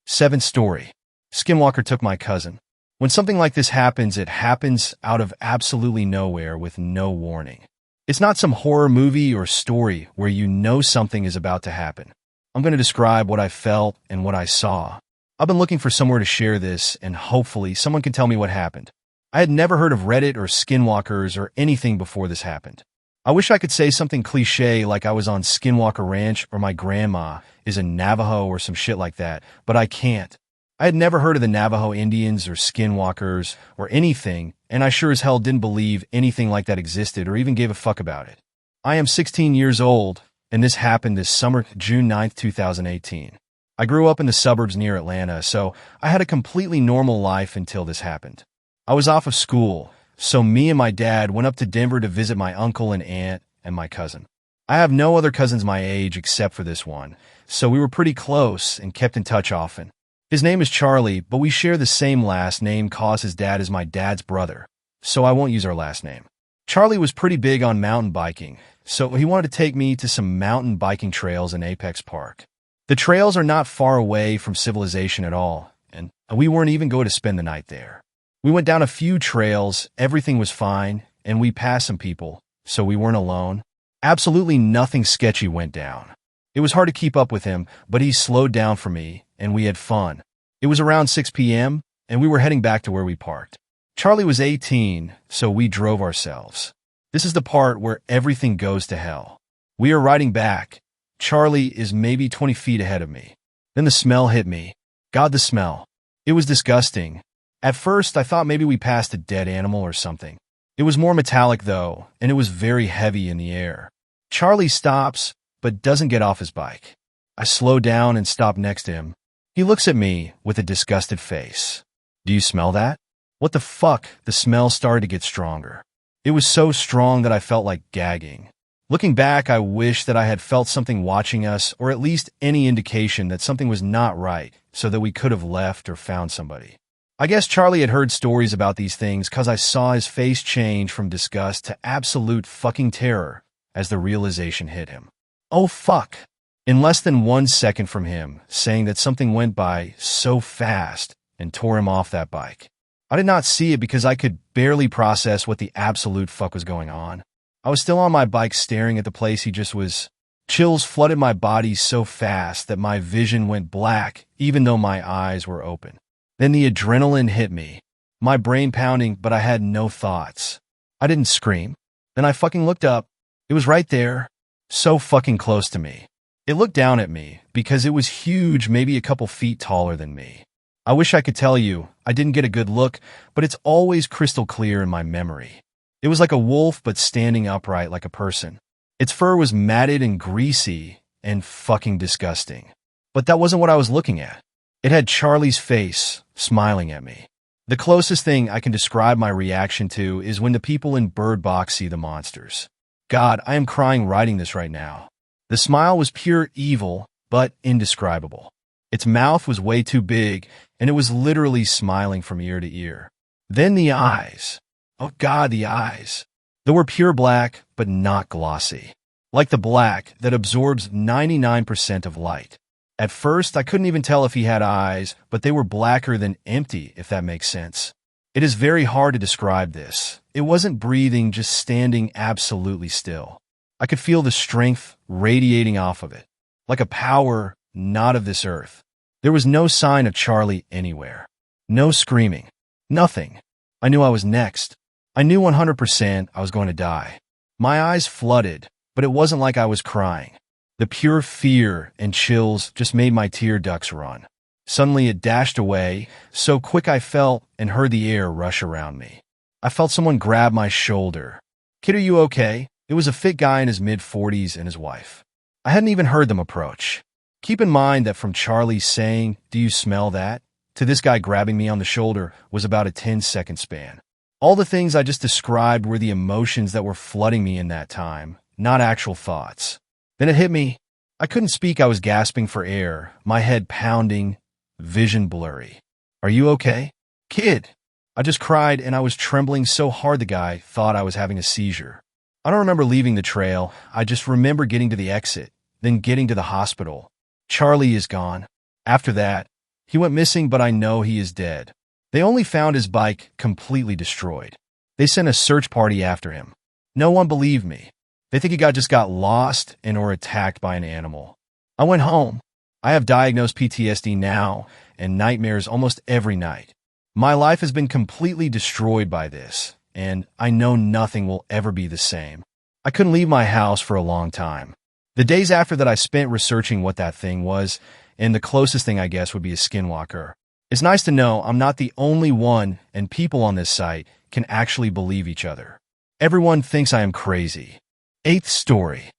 7th story. Skinwalker took my cousin. When something like this happens, it happens out of absolutely nowhere with no warning. It's not some horror movie or story where you know something is about to happen. I'm going to describe what I felt and what I saw. I've been looking for somewhere to share this, and hopefully someone can tell me what happened. I had never heard of Reddit or skinwalkers or anything before this happened. I wish I could say something cliche like I was on Skinwalker Ranch or my grandma is a Navajo or some shit like that, but I can't. I had never heard of the Navajo Indians or skinwalkers or anything, and I sure as hell didn't believe anything like that existed or even gave a fuck about it. I am 16 years old, and this happened this summer, June 9th, 2018. I grew up in the suburbs near Atlanta, so I had a completely normal life until this happened. I was off of school, so me and my dad went up to Denver to visit my uncle and aunt and my cousin. I have no other cousins my age except for this one, so we were pretty close and kept in touch often. His name is Charlie, but we share the same last name cause his dad is my dad's brother, so I won't use our last name. Charlie was pretty big on mountain biking, so he wanted to take me to some mountain biking trails in Apex Park. The trails are not far away from civilization at all, and we weren't even going to spend the night there. We went down a few trails, everything was fine, and we passed some people, so we weren't alone. Absolutely nothing sketchy went down. It was hard to keep up with him, but he slowed down for me, and we had fun. It was around 6 p.m., and we were heading back to where we parked. Charlie was 18, so we drove ourselves. This is the part where everything goes to hell. We are riding back. Charlie is maybe 20 feet ahead of me. Then the smell hit me. God, the smell. It was disgusting. At first, I thought maybe we passed a dead animal or something. It was more metallic, though, and it was very heavy in the air. Charlie stops, but doesn't get off his bike. I slow down and stop next to him. He looks at me with a disgusted face. Do you smell that? What the fuck? The smell started to get stronger. It was so strong that I felt like gagging. Looking back, I wish that I had felt something watching us, or at least any indication that something was not right, so that we could have left or found somebody. I guess Charlie had heard stories about these things because I saw his face change from disgust to absolute fucking terror as the realization hit him. Oh fuck. In less than 1 second from him, saying that something went by so fast and tore him off that bike. I did not see it because I could barely process what the absolute fuck was going on. I was still on my bike staring at the place he just was. Chills flooded my body so fast that my vision went black even though my eyes were open. Then the adrenaline hit me. My brain pounding, but I had no thoughts. I didn't scream. Then I fucking looked up. It was right there. so fucking close to me. It looked down at me because it was huge, maybe a couple feet taller than me. I wish I could tell you I didn't get a good look, but it's always crystal clear in my memory. It was like a wolf, but standing upright like a person. Its fur was matted and greasy and fucking disgusting. But that wasn't what I was looking at. It had Charlie's face, smiling at me. The closest thing I can describe my reaction to is when the people in Bird Box see the monsters. God, I am crying writing this right now. The smile was pure evil, but indescribable. Its mouth was way too big, and it was literally smiling from ear to ear. Then the eyes. Oh God, the eyes. They were pure black, but not glossy. Like the black that absorbs 99% of light. At first, I couldn't even tell if he had eyes, but they were blacker than empty, if that makes sense. It is very hard to describe this. It wasn't breathing, just standing absolutely still. I could feel the strength radiating off of it, like a power not of this earth. There was no sign of Charlie anywhere. No screaming. Nothing. I knew I was next. I knew 100% I was going to die. My eyes flooded, but it wasn't like I was crying. The pure fear and chills just made my tear ducts run. Suddenly it dashed away, so quick I felt and heard the air rush around me. I felt someone grab my shoulder. "Kid, are you okay?" It was a fit guy in his mid-40s and his wife. I hadn't even heard them approach. Keep in mind that from Charlie saying, "Do you smell that?" to this guy grabbing me on the shoulder was about a 10-second span. All the things I just described were the emotions that were flooding me in that time, not actual thoughts. Then it hit me. I couldn't speak. I was gasping for air, my head pounding, vision blurry. "Are you okay, kid?" I just cried, and I was trembling so hard the guy thought I was having a seizure. I don't remember leaving the trail. I just remember getting to the exit, then getting to the hospital. Charlie is gone. After that, he went missing, but I know he is dead. They only found his bike completely destroyed. They sent a search party after him. No one believed me. They think he just got lost and or attacked by an animal. I went home. I have diagnosed PTSD now and nightmares almost every night. My life has been completely destroyed by this, and I know nothing will ever be the same. I couldn't leave my house for a long time. The days after that I spent researching what that thing was, and the closest thing I guess would be a skinwalker. It's nice to know I'm not the only one, and people on this site can actually believe each other. Everyone thinks I am crazy. 8th story.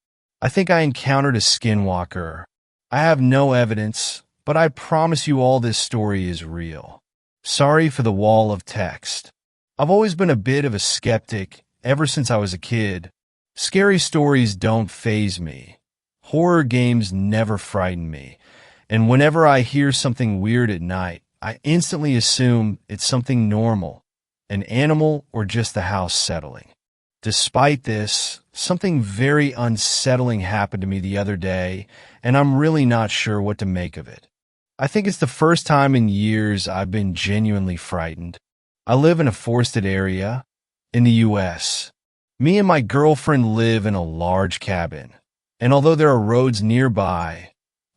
I think I encountered a skinwalker. I have no evidence, but I promise you all this story is real. Sorry for the wall of text. I've always been a bit of a skeptic ever since I was a kid. Scary stories don't faze me. Horror games never frighten me. And whenever I hear something weird at night, I instantly assume it's something normal, an animal or just the house settling. Despite this, something very unsettling happened to me the other day, and I'm really not sure what to make of it. I think it's the first time in years I've been genuinely frightened. I live in a forested area in the U.S. Me and my girlfriend live in a large cabin, and although there are roads nearby,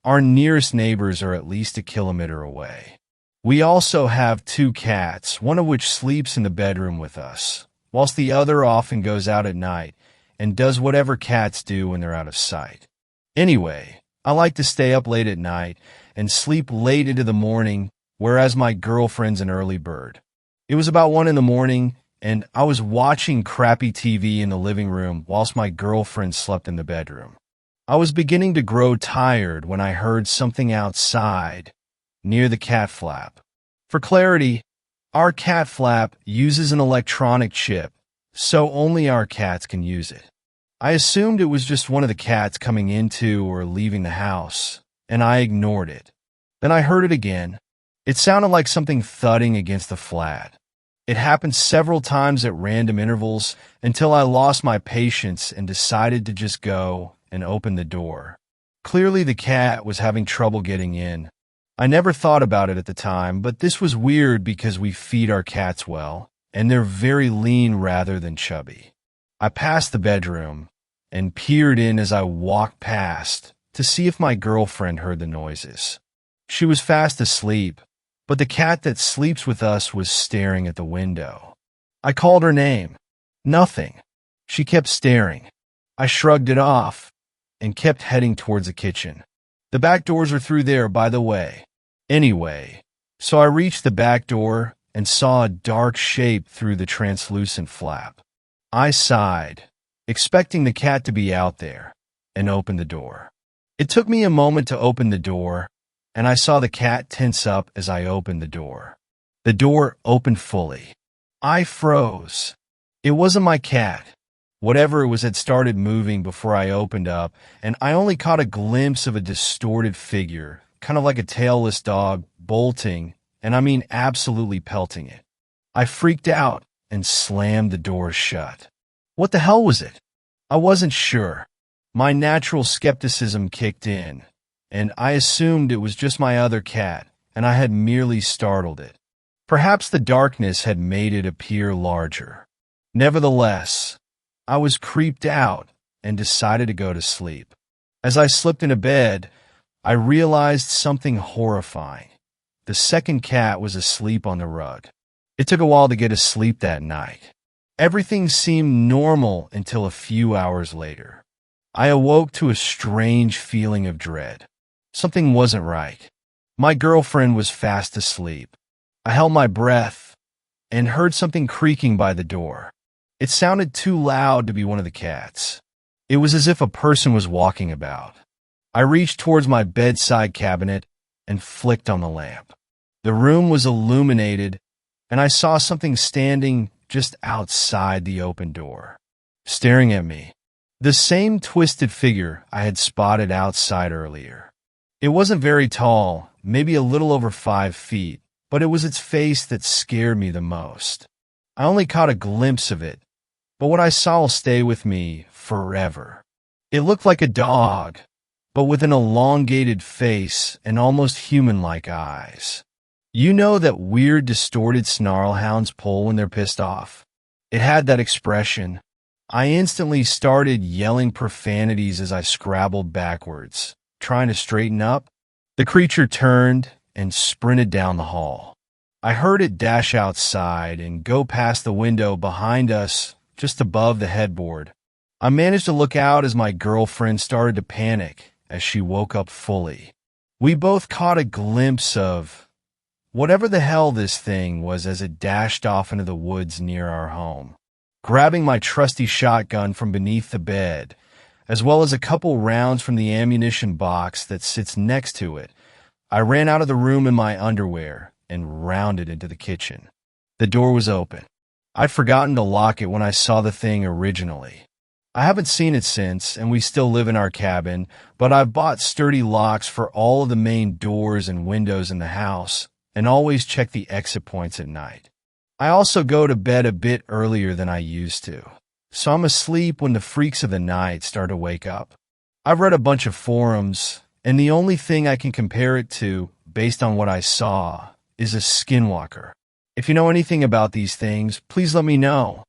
our nearest neighbors are at least a kilometer away. We also have 2 cats, one of which sleeps in the bedroom with us, whilst the other often goes out at night and does whatever cats do when they're out of sight. Anyway, I like to stay up late at night and sleep late into the morning, whereas my girlfriend's an early bird. It was about 1 a.m, and I was watching crappy TV in the living room whilst my girlfriend slept in the bedroom. I was beginning to grow tired when I heard something outside, near the cat flap. For clarity, our cat flap uses an electronic chip, so only our cats can use it. I assumed it was just one of the cats coming into or leaving the house, and I ignored it. Then I heard it again. It sounded like something thudding against the flat. It happened several times at random intervals until I lost my patience and decided to just go and open the door. Clearly the cat was having trouble getting in. I never thought about it at the time, but this was weird because we feed our cats well, and they're very lean rather than chubby. I passed the bedroom and peered in as I walked past to see if my girlfriend heard the noises. She was fast asleep, but the cat that sleeps with us was staring at the window. I called her name. Nothing. She kept staring. I shrugged it off. and kept heading towards the kitchen. The back doors are through there, by the way. Anyway, so I reached the back door and saw a dark shape through the translucent flap. I sighed, expecting the cat to be out there, and opened the door. It took me a moment to open the door, and I saw the cat tense up as I opened the door. The door opened fully. I froze. It wasn't my cat. Whatever it was had started moving before I opened up, and I only caught a glimpse of a distorted figure, kind of like a tailless dog, bolting, and I mean absolutely pelting it. I freaked out and slammed the door shut. What the hell was it? I wasn't sure. My natural skepticism kicked in, and I assumed it was just my other cat, and I had merely startled it. Perhaps the darkness had made it appear larger. Nevertheless, I was creeped out and decided to go to sleep. As I slipped into bed, I realized something horrifying. The second cat was asleep on the rug. It took a while to get to sleep that night. Everything seemed normal until a few hours later. I awoke to a strange feeling of dread. Something wasn't right. My girlfriend was fast asleep. I held my breath and heard something creaking by the door. It sounded too loud to be one of the cats. It was as if a person was walking about. I reached towards my bedside cabinet and flicked on the lamp. The room was illuminated, and I saw something standing just outside the open door, staring at me. The same twisted figure I had spotted outside earlier. It wasn't very tall, maybe a little over 5 feet, but it was its face that scared me the most. I only caught a glimpse of it, but what I saw will stay with me forever. It looked like a dog, but with an elongated face and almost human-like eyes. You know that weird, distorted snarl hounds pull when they're pissed off? It had that expression. I instantly started yelling profanities as I scrabbled backwards, trying to straighten up. The creature turned and sprinted down the hall. I heard it dash outside and go past the window behind us, just above the headboard. I managed to look out as my girlfriend started to panic as she woke up fully. We both caught a glimpse of whatever the hell this thing was as it dashed off into the woods near our home. Grabbing my trusty shotgun from beneath the bed, as well as a couple rounds from the ammunition box that sits next to it, I ran out of the room in my underwear and rounded into the kitchen. The door was open. I'd forgotten to lock it when I saw the thing originally. I haven't seen it since, and we still live in our cabin, but I've bought sturdy locks for all of the main doors and windows in the house, and always check the exit points at night. I also go to bed a bit earlier than I used to, so I'm asleep when the freaks of the night start to wake up. I've read a bunch of forums, and the only thing I can compare it to, based on what I saw, is a skinwalker. If you know anything about these things, please let me know.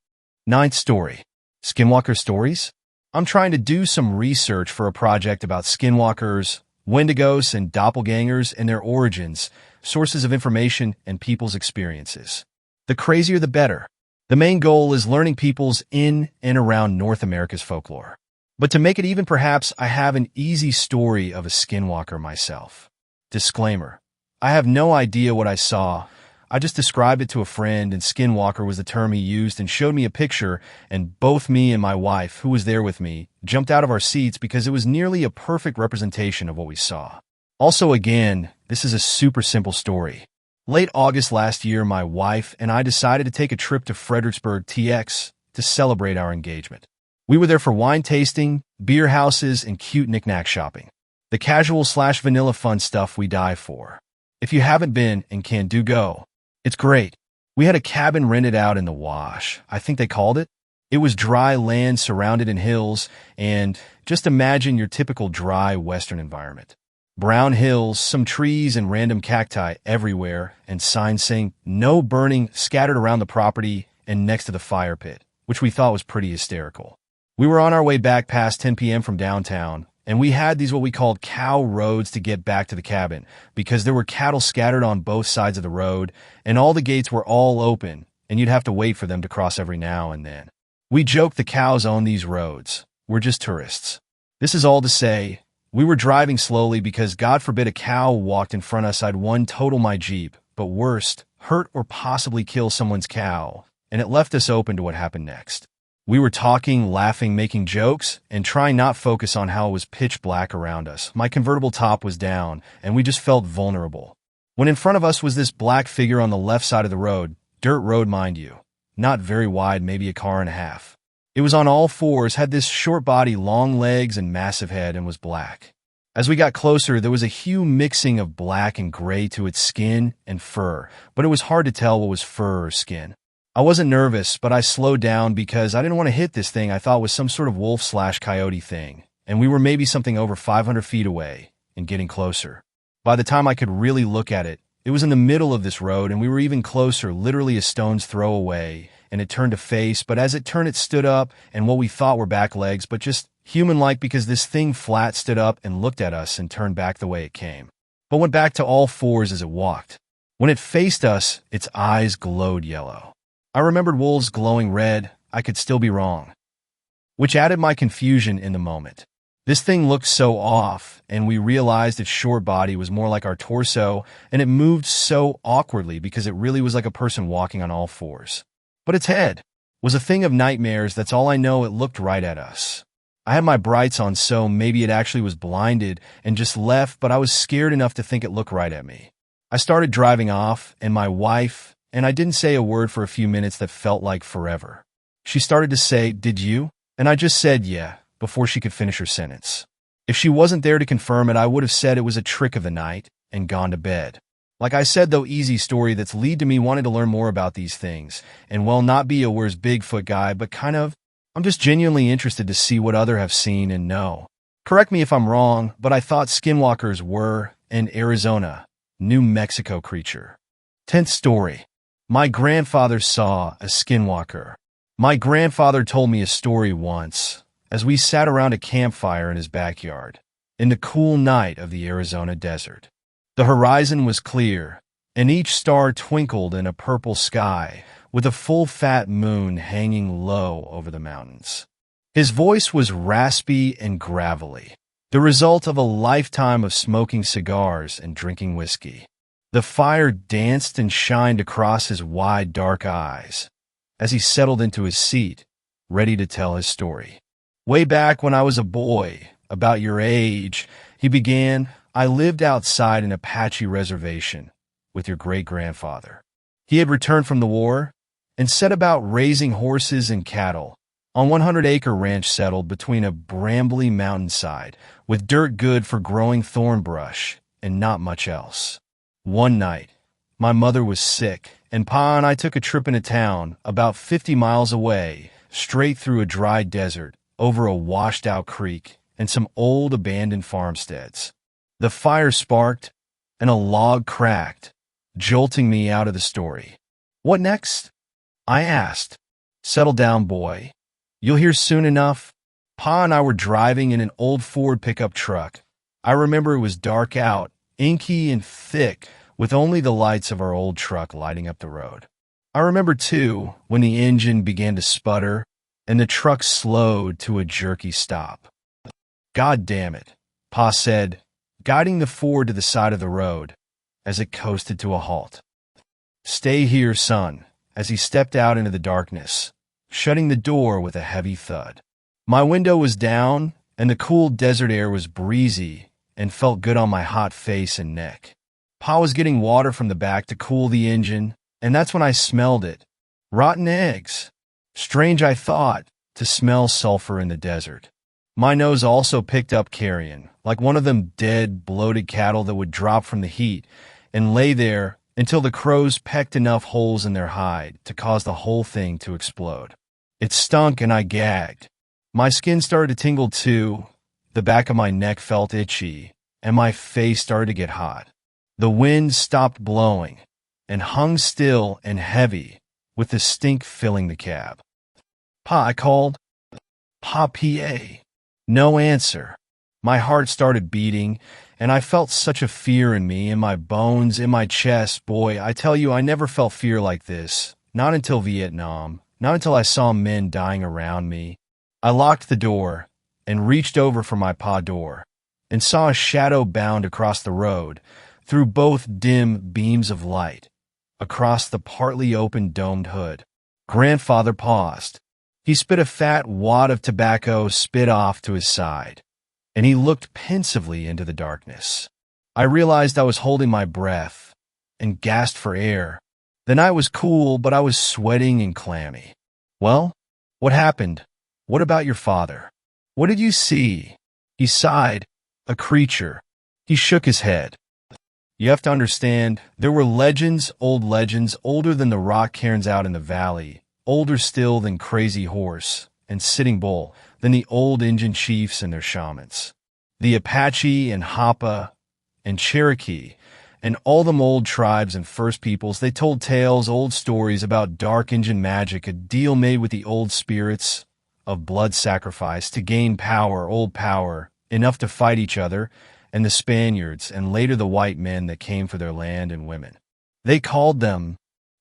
9th story. Skinwalker stories? I'm trying to do some research for a project about skinwalkers, wendigos, and doppelgangers and their origins, sources of information, and people's experiences. The crazier the better. The main goal is learning people's in and around North America's folklore. But to make it even, perhaps I have an easy story of a skinwalker myself. Disclaimer. I have no idea what I saw. I just described it to a friend, and skinwalker was the term he used, and showed me a picture, and both me and my wife, who was there with me, jumped out of our seats because it was nearly a perfect representation of what we saw. Also, again, this is a super simple story. Late August last year, my wife and I decided to take a trip to Fredericksburg, TX, to celebrate our engagement. We were there for wine tasting, beer houses, and cute knick-knack shopping. The casual/vanilla fun stuff we die for. If you haven't been and can, do go. It's great. We had a cabin rented out in the Wash, I think they called it. It was dry land surrounded in hills, and just imagine your typical dry Western environment. Brown hills, some trees, and random cacti everywhere, and signs saying no burning scattered around the property and next to the fire pit, which we thought was pretty hysterical. We were on our way back past 10 p.m. from downtown, and we had these what we called cow roads to get back to the cabin because there were cattle scattered on both sides of the road, and all the gates were all open, and you'd have to wait for them to cross every now and then. We joked the cows own these roads. We're just tourists. This is all to say, we were driving slowly because God forbid a cow walked in front of us, I'd one total my Jeep, but worst, hurt or possibly kill someone's cow, and it left us open to what happened next. We were talking, laughing, making jokes, and trying not focus on how it was pitch black around us. My convertible top was down, and we just felt vulnerable. When in front of us was this black figure on the left side of the road, dirt road mind you, not very wide, maybe a car and a half. It was on all fours, had this short body, long legs, and massive head, and was black. As we got closer, there was a hue mixing of black and gray to its skin and fur, but it was hard to tell what was fur or skin. I wasn't nervous, but I slowed down because I didn't want to hit this thing I thought was some sort of wolf/coyote thing, and we were maybe something over 500 feet away and getting closer. By the time I could really look at it, it was in the middle of this road, and we were even closer, literally a stone's throw away, and it turned to face, but as it turned, it stood up, and what we thought were back legs, but just human-like because this thing flat stood up and looked at us and turned back the way it came, but went back to all fours as it walked. When it faced us, its eyes glowed yellow. I remembered wolves glowing red. I could still be wrong, which added my confusion in the moment. This thing looked so off, and we realized its short body was more like our torso, and it moved so awkwardly because it really was like a person walking on all fours. But its head was a thing of nightmares. That's all I know. It looked right at us. I had my brights on, so maybe it actually was blinded and just left, but I was scared enough to think it looked right at me. I started driving off, and my wife, and I didn't say a word for a few minutes that felt like forever. She started to say, "Did you?" And I just said, "Yeah," before she could finish her sentence. If she wasn't there to confirm it, I would have said it was a trick of the night and gone to bed. Like I said, though, easy story that's lead to me wanting to learn more about these things, and well, not be a where's Bigfoot guy, but kind of, I'm just genuinely interested to see what other have seen and know. Correct me if I'm wrong, but I thought skinwalkers were an Arizona, New Mexico creature. 10th story. My grandfather saw a skinwalker. My grandfather told me a story once, as we sat around a campfire in his backyard, in the cool night of the Arizona desert. The horizon was clear, and each star twinkled in a purple sky, with a full fat moon hanging low over the mountains. His voice was raspy and gravelly, the result of a lifetime of smoking cigars and drinking whiskey. The fire danced and shined across his wide, dark eyes as he settled into his seat, ready to tell his story. "Way back when I was a boy, about your age," he began, "I lived outside an Apache reservation with your great-grandfather. He had returned from the war and set about raising horses and cattle on 100-acre ranch settled between a brambly mountainside with dirt good for growing thorn brush and not much else. One night, my mother was sick, and Pa and I took a trip into town about 50 miles away, straight through a dry desert, over a washed-out creek, and some old abandoned farmsteads. The fire sparked, and a log cracked, jolting me out of the story. What next? I asked. Settle down, boy. You'll hear soon enough. Pa and I were driving in an old Ford pickup truck. I remember it was dark out, inky and thick, with only the lights of our old truck lighting up the road. I remember, too, when the engine began to sputter and the truck slowed to a jerky stop. "God damn it," Pa said, guiding the Ford to the side of the road as it coasted to a halt. "Stay here, son," as he stepped out into the darkness, shutting the door with a heavy thud. My window was down, and the cool desert air was breezy and felt good on my hot face and neck. Pa was getting water from the back to cool the engine, and that's when I smelled it. Rotten eggs. Strange, I thought, to smell sulfur in the desert. My nose also picked up carrion, like one of them dead, bloated cattle that would drop from the heat and lay there until the crows pecked enough holes in their hide to cause the whole thing to explode. It stunk and I gagged. My skin started to tingle too, the back of my neck felt itchy, and my face started to get hot. The wind stopped blowing and hung still and heavy, with the stink filling the cab. "Pa," I called. "Pa, PA." No answer. My heart started beating, and I felt such a fear in me, in my bones, in my chest. Boy, I tell you, I never felt fear like this. Not until Vietnam. Not until I saw men dying around me. I locked the door, and reached over for my pa door and saw a shadow bound across the road through both dim beams of light across the partly open domed hood. Grandfather paused. He spit a fat wad of tobacco spit off to his side, and he looked pensively into the darkness. I realized I was holding my breath and gasped for air. The night was cool, but I was sweating and clammy. Well, what happened? What about your father? What did you see? He sighed. A creature. He shook his head. You have to understand, there were legends older than the rock cairns out in the valley, older still than Crazy Horse and Sitting Bull, than the old Indian chiefs and their shamans. The Apache and Hapa and Cherokee and all them old tribes and First Peoples, they told tales, old stories about dark Indian magic, a deal made with the old spirits of blood sacrifice to gain power, old power, enough to fight each other, and the Spaniards, and later the white men that came for their land and women. They called them.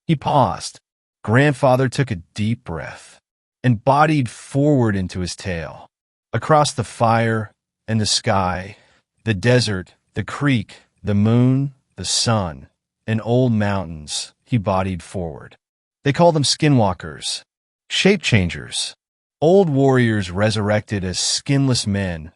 He paused. Grandfather took a deep breath and bodied forward into his tale. Across the fire and the sky, the desert, the creek, the moon, the sun, and old mountains, he bodied forward. They called them skinwalkers, shape changers, old warriors resurrected as skinless men,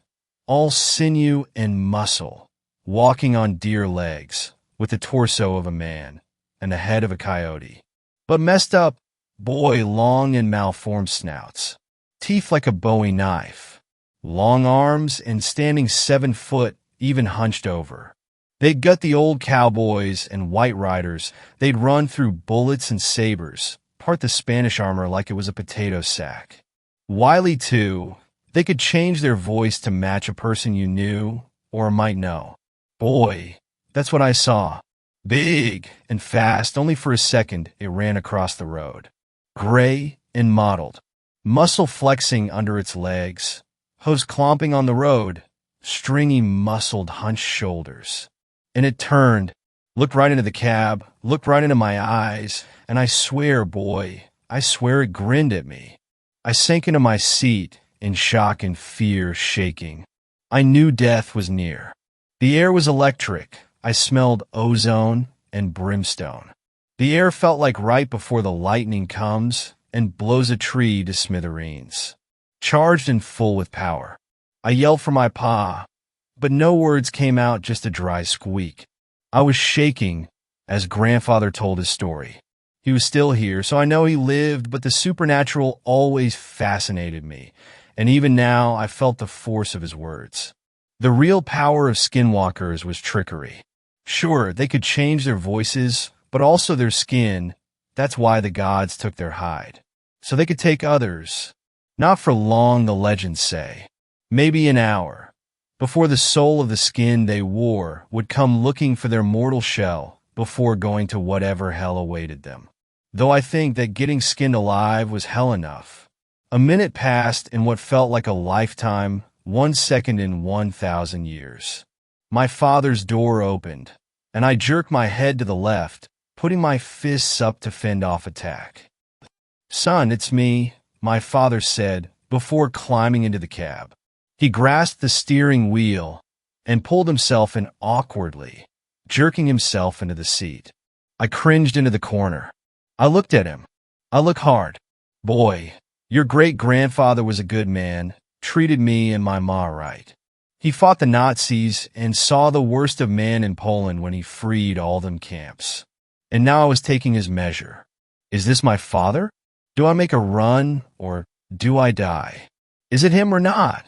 all sinew and muscle, walking on deer legs, with the torso of a man and the head of a coyote. But messed up, boy, long and malformed snouts, teeth like a Bowie knife, long arms, and standing 7 foot, even hunched over. They'd gut the old cowboys and white riders. They'd run through bullets and sabers, part the Spanish armor like it was a potato sack. Wily, too. They could change their voice to match a person you knew or might know. Boy, that's what I saw. Big and fast, only for a second it ran across the road. Gray and mottled, muscle flexing under its legs, hooves clomping on the road, stringy muscled hunched shoulders. And it turned, looked right into the cab, looked right into my eyes, and I swear, boy, I swear it grinned at me. I sank into my seat, in shock and fear, shaking. I knew death was near. The air was electric. I smelled ozone and brimstone. The air felt like right before the lightning comes and blows a tree to smithereens. Charged and full with power. I yelled for my pa, but no words came out, just a dry squeak. I was shaking as Grandfather told his story. He was still here, so I know he lived, but the supernatural always fascinated me. And even now, I felt the force of his words. The real power of skinwalkers was trickery. Sure, they could change their voices, but also their skin. That's why the gods took their hide. So they could take others. Not for long, the legends say. Maybe an hour. Before the soul of the skin they wore would come looking for their mortal shell before going to whatever hell awaited them. Though I think that getting skinned alive was hell enough. A minute passed in what felt like a lifetime, 1 second in 1,000 years. My father's door opened, and I jerked my head to the left, putting my fists up to fend off attack. "Son, it's me," my father said before climbing into the cab. He grasped the steering wheel and pulled himself in awkwardly, jerking himself into the seat. I cringed into the corner. I looked at him. I looked hard. "Boy, your great-grandfather was a good man, treated me and my ma right. He fought the Nazis and saw the worst of man in Poland when he freed all them camps. And now I was taking his measure. Is this my father? Do I make a run, or do I die? Is it him or not?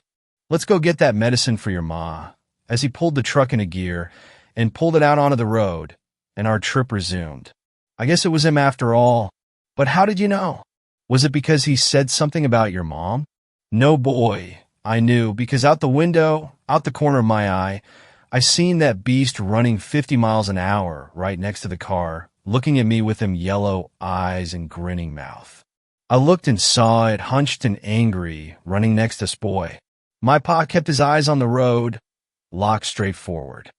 Let's go get that medicine for your ma," as he pulled the truck into gear and pulled it out onto the road, and our trip resumed. I guess it was him after all. But how did you know? Was it because he said something about your mom? No, boy, I knew, because out the window, out the corner of my eye, I seen that beast running 50 miles an hour right next to the car, looking at me with them yellow eyes and grinning mouth. I looked and saw it, hunched and angry, running next to us, boy. My pa kept his eyes on the road, locked straight forward.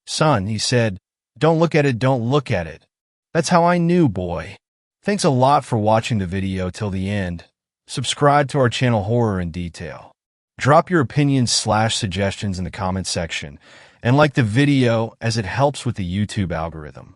"Son," he said, "don't look at it, don't look at it." That's how I knew, boy. Thanks a lot for watching the video till the end. Subscribe to our channel Horror in Detail. Drop your opinions/suggestions in the comment section and like the video as it helps with the YouTube algorithm.